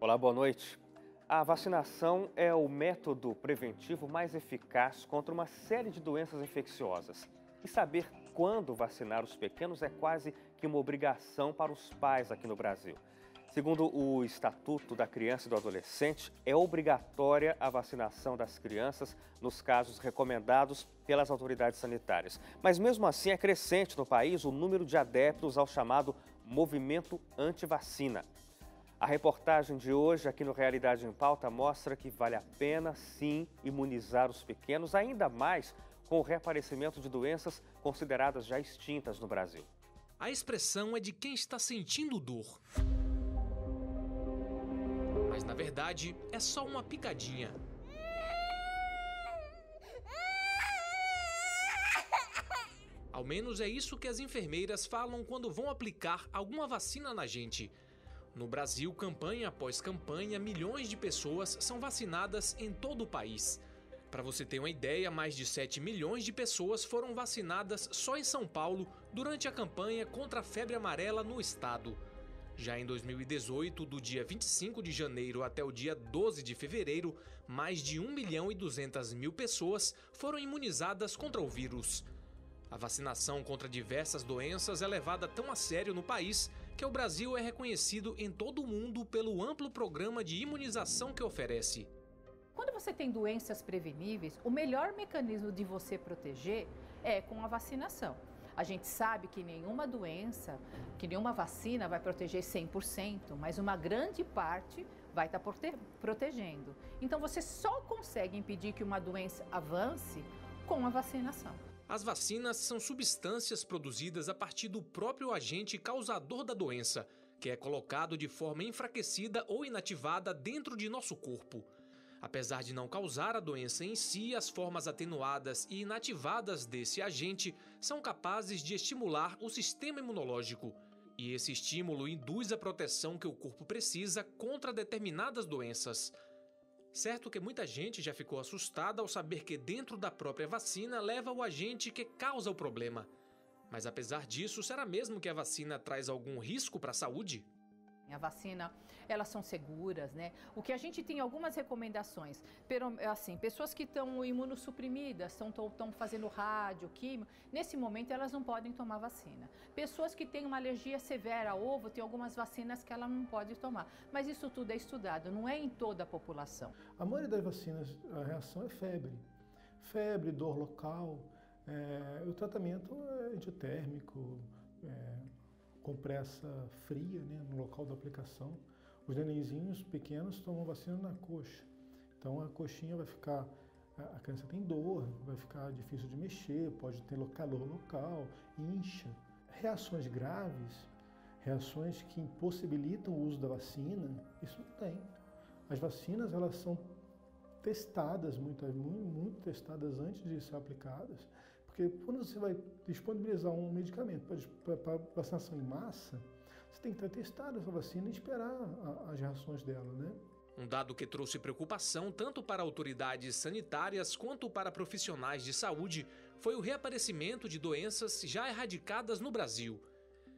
Olá, boa noite. A vacinação é o método preventivo mais eficaz contra uma série de doenças infecciosas. E saber quando vacinar os pequenos é quase que uma obrigação para os pais aqui no Brasil. Segundo o Estatuto da Criança e do Adolescente, é obrigatória a vacinação das crianças nos casos recomendados pelas autoridades sanitárias. Mas mesmo assim é crescente no país o número de adeptos ao chamado movimento anti-vacina. A reportagem de hoje aqui no Realidade em Pauta mostra que vale a pena, sim, imunizar os pequenos, ainda mais com o reaparecimento de doenças consideradas já extintas no Brasil. A expressão é de quem está sentindo dor. Mas, na verdade, é só uma picadinha. Ao menos é isso que as enfermeiras falam quando vão aplicar alguma vacina na gente. No Brasil, campanha após campanha, milhões de pessoas são vacinadas em todo o país. Para você ter uma ideia, mais de 7 milhões de pessoas foram vacinadas só em São Paulo durante a campanha contra a febre amarela no estado. Já em 2018, do dia 25 de janeiro até o dia 12 de fevereiro, mais de 1.200.000 pessoas foram imunizadas contra o vírus. A vacinação contra diversas doenças é levada tão a sério no país que o Brasil é reconhecido em todo o mundo pelo amplo programa de imunização que oferece. Quando você tem doenças preveníveis, o melhor mecanismo de você proteger é com a vacinação. A gente sabe que nenhuma doença, que nenhuma vacina vai proteger 100%, mas uma grande parte vai estar protegendo. Então você só consegue impedir que uma doença avance com a vacinação. As vacinas são substâncias produzidas a partir do próprio agente causador da doença, que é colocado de forma enfraquecida ou inativada dentro de nosso corpo. Apesar de não causar a doença em si, as formas atenuadas e inativadas desse agente são capazes de estimular o sistema imunológico. E esse estímulo induz a proteção que o corpo precisa contra determinadas doenças. Certo que muita gente já ficou assustada ao saber que dentro da própria vacina leva o agente que causa o problema. Mas apesar disso, será mesmo que a vacina traz algum risco para a saúde? A vacina, elas são seguras, né? O que a gente tem algumas recomendações, assim, pessoas que estão imunossuprimidas, estão fazendo rádio, químio, nesse momento elas não podem tomar vacina. Pessoas que têm uma alergia severa a ovo, tem algumas vacinas que ela não pode tomar. Mas isso tudo é estudado, não é em toda a população. A maioria das vacinas, a reação é febre. Febre, dor local, o tratamento é endotérmico, compressa fria, né, no local da aplicação. Os nenenzinhos pequenos tomam vacina na coxa. Então a coxinha vai ficar, a criança tem dor, vai ficar difícil de mexer, pode ter calor local, incha. Reações graves, reações que impossibilitam o uso da vacina, isso não tem. As vacinas, elas são testadas, muito testadas antes de ser aplicadas, porque quando você vai disponibilizar um medicamento para vacinação em massa, você tem que ter testado essa vacina e esperar as reações dela, né? Um dado que trouxe preocupação tanto para autoridades sanitárias quanto para profissionais de saúde foi o reaparecimento de doenças já erradicadas no Brasil.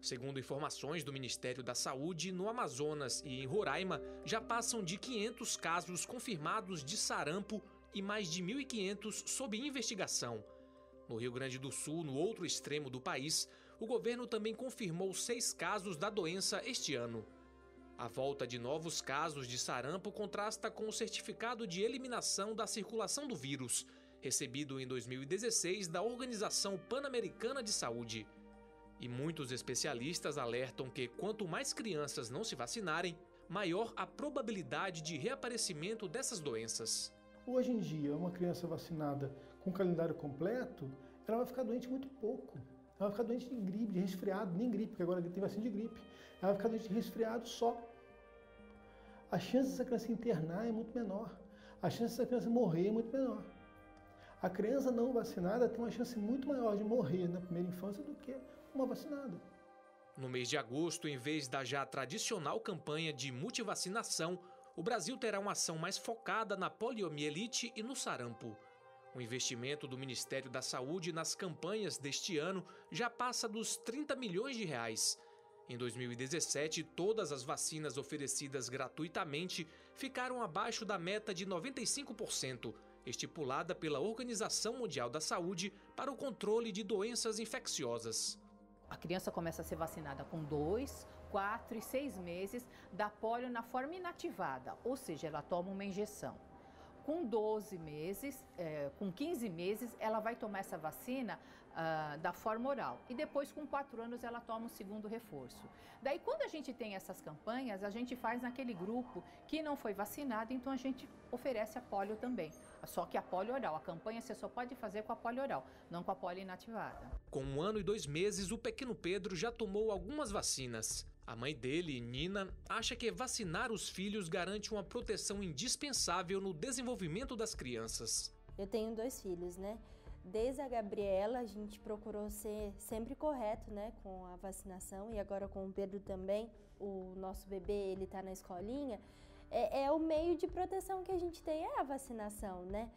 Segundo informações do Ministério da Saúde, no Amazonas e em Roraima já passam de 500 casos confirmados de sarampo e mais de 1.500 sob investigação. No Rio Grande do Sul, no outro extremo do país, o governo também confirmou 6 casos da doença este ano. A volta de novos casos de sarampo contrasta com o certificado de eliminação da circulação do vírus, recebido em 2016 da Organização Pan-Americana de Saúde. E muitos especialistas alertam que quanto mais crianças não se vacinarem, maior a probabilidade de reaparecimento dessas doenças. Hoje em dia, uma criança vacinada com calendário completo, ela vai ficar doente muito pouco. Ela vai ficar doente de gripe, de resfriado, nem gripe, porque agora tem vacina de gripe. Ela vai ficar doente de resfriado só. A chance dessa criança internar é muito menor. A chance dessa criança morrer é muito menor. A criança não vacinada tem uma chance muito maior de morrer na primeira infância do que uma vacinada. No mês de agosto, em vez da já tradicional campanha de multivacinação, o Brasil terá uma ação mais focada na poliomielite e no sarampo. O investimento do Ministério da Saúde nas campanhas deste ano já passa dos 30 milhões de reais. Em 2017, todas as vacinas oferecidas gratuitamente ficaram abaixo da meta de 95%, estipulada pela Organização Mundial da Saúde para o controle de doenças infecciosas. A criança começa a ser vacinada com 2, 4 e 6 meses da polio na forma inativada, ou seja, ela toma uma injeção. Com 12 meses, com 15 meses, ela vai tomar essa vacina da forma oral. E depois, com 4 anos, ela toma o segundo reforço. Daí, quando a gente tem essas campanhas, a gente faz naquele grupo que não foi vacinado, então a gente oferece a polio também. Só que a polio oral, a campanha você só pode fazer com a polio oral, não com a polio inativada. Com 1 ano e 2 meses, o pequeno Pedro já tomou algumas vacinas. A mãe dele, Nina, acha que vacinar os filhos garante uma proteção indispensável no desenvolvimento das crianças. Eu tenho 2 filhos, né? Desde a Gabriela, a gente procurou ser sempre correto, né, com a vacinação, e agora com o Pedro também. O nosso bebê, ele tá na escolinha. É o meio de proteção que a gente tem, é a vacinação, né?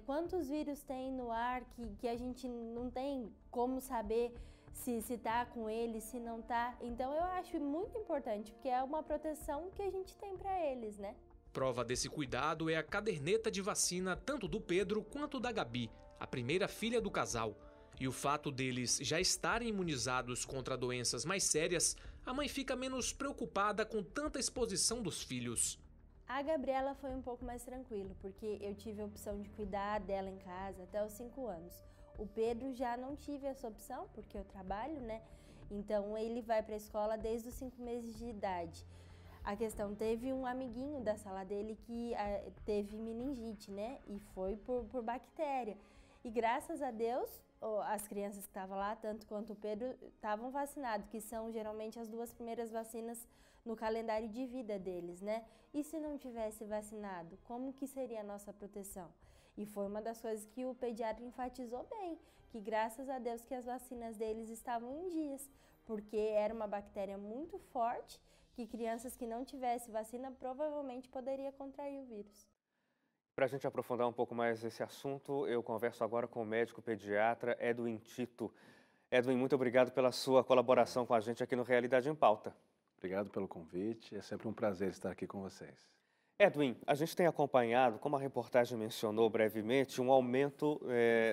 Quantos vírus tem no ar que a gente não tem como saber se tá com ele, se não tá. Então eu acho muito importante, porque é uma proteção que a gente tem para eles, né? Prova desse cuidado é a caderneta de vacina tanto do Pedro quanto da Gabi, a primeira filha do casal. E o fato deles já estarem imunizados contra doenças mais sérias, a mãe fica menos preocupada com tanta exposição dos filhos. A Gabriela foi um pouco mais tranquilo, porque eu tive a opção de cuidar dela em casa até os 5 anos. O Pedro já não tive essa opção, porque eu trabalho, né? Então ele vai para a escola desde os 5 meses de idade. A questão, teve um amiguinho da sala dele que teve meningite, né? E foi por bactéria. E graças a Deus, as crianças que estavam lá, tanto quanto o Pedro, estavam vacinados, que são geralmente as 2 primeiras vacinas no calendário de vida deles, né? E se não tivesse vacinado, como que seria a nossa proteção? E foi uma das coisas que o pediatra enfatizou bem, que graças a Deus que as vacinas deles estavam em dias, porque era uma bactéria muito forte, que crianças que não tivessem vacina provavelmente poderiam contrair o vírus. Para a gente aprofundar um pouco mais esse assunto, eu converso agora com o médico pediatra Edwin Tito. Edwin, muito obrigado pela sua colaboração com a gente aqui no Realidade em Pauta. Obrigado pelo convite, é sempre um prazer estar aqui com vocês. Edwin, a gente tem acompanhado, como a reportagem mencionou brevemente, um aumento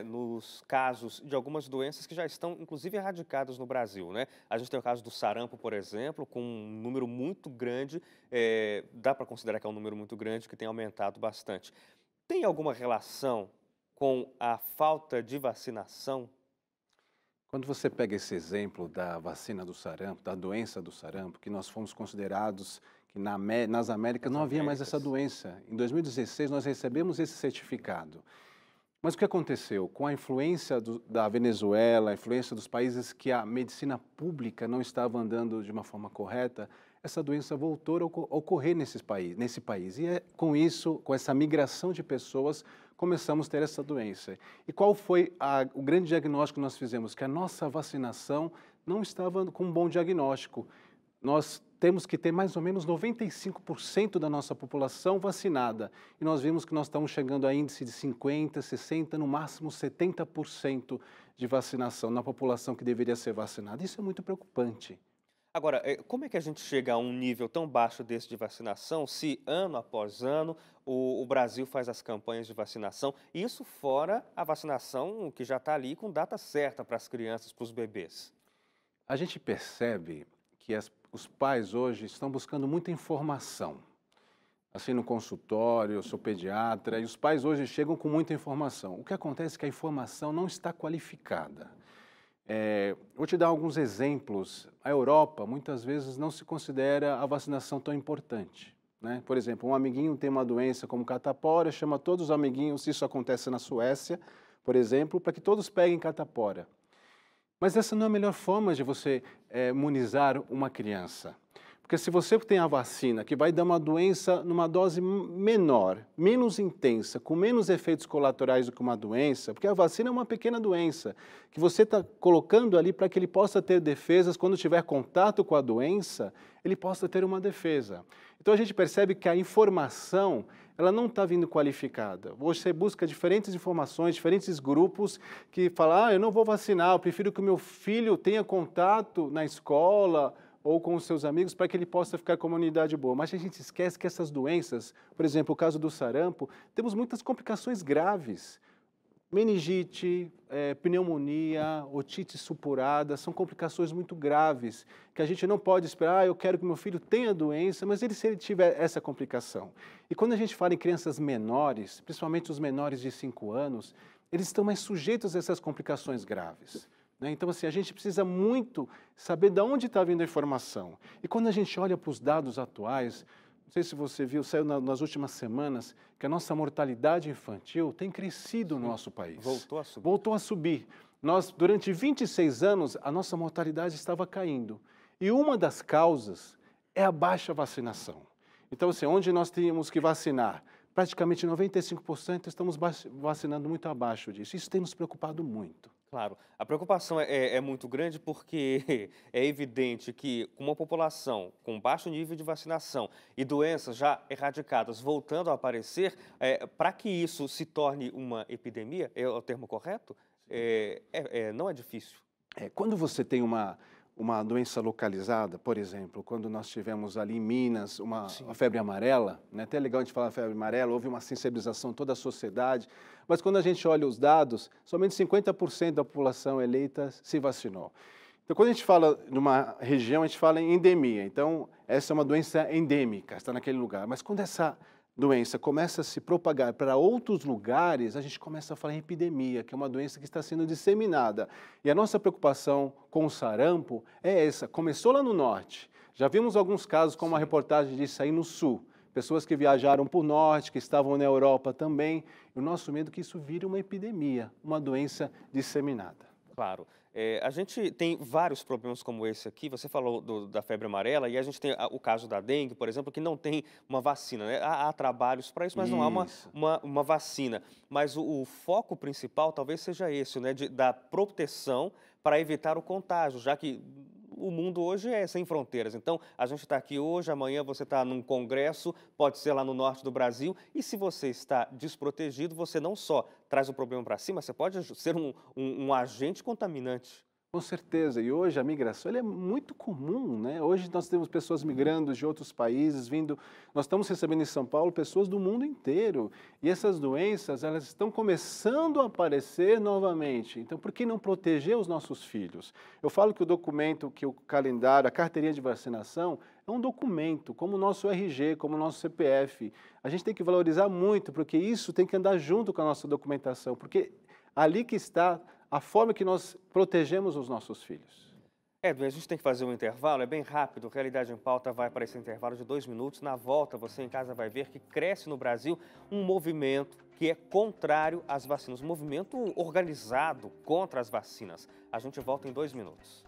nos casos de algumas doenças que já estão, inclusive, erradicadas no Brasil, né? A gente tem o caso do sarampo, por exemplo, com um número muito grande, dá para considerar que é um número muito grande, que tem aumentado bastante. Tem alguma relação com a falta de vacinação? Quando você pega esse exemplo da vacina do sarampo, da doença do sarampo, que nós fomos considerados que nas Américas não havia mais essa doença. Em 2016 nós recebemos esse certificado. Mas o que aconteceu? Com a influência da Venezuela, a influência dos países que a medicina pública não estava andando de uma forma correta, essa doença voltou a ocorrer nesse país. E com isso, com essa migração de pessoas, começamos a ter essa doença. E qual foi o grande diagnóstico que nós fizemos? Que a nossa vacinação não estava com um bom diagnóstico. Nós temos que ter mais ou menos 95% da nossa população vacinada. E nós vimos que nós estamos chegando a índice de 50%, 60%, no máximo 70% de vacinação na população que deveria ser vacinada. Isso é muito preocupante. Agora, como é que a gente chega a um nível tão baixo desse de vacinação se ano após ano o Brasil faz as campanhas de vacinação? Isso fora a vacinação que já está ali com data certa para as crianças, para os bebês. A gente percebe que os pais hoje estão buscando muita informação. Assim, no consultório, eu sou pediatra, e os pais hoje chegam com muita informação. O que acontece é que a informação não está qualificada. Vou te dar alguns exemplos. A Europa, muitas vezes, não se considera a vacinação tão importante, né? Por exemplo, um amiguinho tem uma doença como catapora, chama todos os amiguinhos, isso acontece na Suécia, por exemplo, para que todos peguem catapora. Mas essa não é a melhor forma de você imunizar uma criança. Porque se você tem a vacina que vai dar uma doença numa dose menor, menos intensa, com menos efeitos colaterais do que uma doença, porque a vacina é uma pequena doença, que você está colocando ali para que ele possa ter defesas, quando tiver contato com a doença, ele possa ter uma defesa. Então a gente percebe que a informação, ela não está vindo qualificada. Você busca diferentes informações, diferentes grupos que falam, eu não vou vacinar, eu prefiro que o meu filho tenha contato na escola, ou com os seus amigos para que ele possa ficar com uma imunidade boa. Mas a gente esquece que essas doenças, por exemplo, o caso do sarampo, temos muitas complicações graves. Meningite, pneumonia, otite supurada, são complicações muito graves, que a gente não pode esperar, eu quero que meu filho tenha a doença, mas se ele tiver essa complicação. E quando a gente fala em crianças menores, principalmente os menores de 5 anos, eles estão mais sujeitos a essas complicações graves. Então, assim, a gente precisa muito saber de onde está vindo a informação. E quando a gente olha para os dados atuais, não sei se você viu, saiu nas últimas semanas, que a nossa mortalidade infantil tem crescido no nosso país. Voltou a subir. Voltou a subir. Nós, durante 26 anos, a nossa mortalidade estava caindo. E uma das causas é a baixa vacinação. Então, assim, onde nós tínhamos que vacinar, praticamente 95% estamos vacinando muito abaixo disso. Isso tem nos preocupado muito. Claro, a preocupação é muito grande porque é evidente que com uma população com baixo nível de vacinação e doenças já erradicadas voltando a aparecer, para que isso se torne uma epidemia, é o termo correto? Não é difícil. Quando você tem uma doença localizada, por exemplo, quando nós tivemos ali em Minas uma febre amarela, né? Até é legal a gente falar febre amarela, houve uma sensibilização em toda a sociedade, mas quando a gente olha os dados, somente 50% da população eleita se vacinou. Então, quando a gente fala numa região, a gente fala em endemia. Então, essa é uma doença endêmica, está naquele lugar. Mas quando essa doença começa a se propagar para outros lugares, a gente começa a falar em epidemia, que é uma doença que está sendo disseminada. E a nossa preocupação com o sarampo é essa. Começou lá no norte. Já vimos alguns casos, como a reportagem disse aí no sul. Pessoas que viajaram para o norte, que estavam na Europa também. E o nosso medo é que isso vire uma epidemia, uma doença disseminada. Claro. A gente tem vários problemas como esse aqui. Você falou da febre amarela e a gente tem o caso da dengue, por exemplo, que não tem uma vacina, né? Há trabalhos para isso, mas não há uma vacina. Mas o foco principal talvez seja esse, né? Da proteção para evitar o contágio, já que o mundo hoje é sem fronteiras. Então, a gente está aqui hoje, amanhã você está num congresso, pode ser lá no norte do Brasil, e se você está desprotegido, você não só traz o problema para si, mas você pode ser um agente contaminante. Com certeza, e hoje a migração ela é muito comum, né? Hoje nós temos pessoas migrando de outros países, nós estamos recebendo em São Paulo pessoas do mundo inteiro, e essas doenças elas estão começando a aparecer novamente, então por que não proteger os nossos filhos? Eu falo que o documento, que o calendário, a carteirinha de vacinação, é um documento, como o nosso RG, como o nosso CPF, a gente tem que valorizar muito, porque isso tem que andar junto com a nossa documentação, porque ali que está a forma que nós protegemos os nossos filhos. Edwin, a gente tem que fazer um intervalo, é bem rápido. Realidade em Pauta vai para esse intervalo de 2 minutos. Na volta, você em casa vai ver que cresce no Brasil um movimento que é contrário às vacinas, um movimento organizado contra as vacinas. A gente volta em 2 minutos.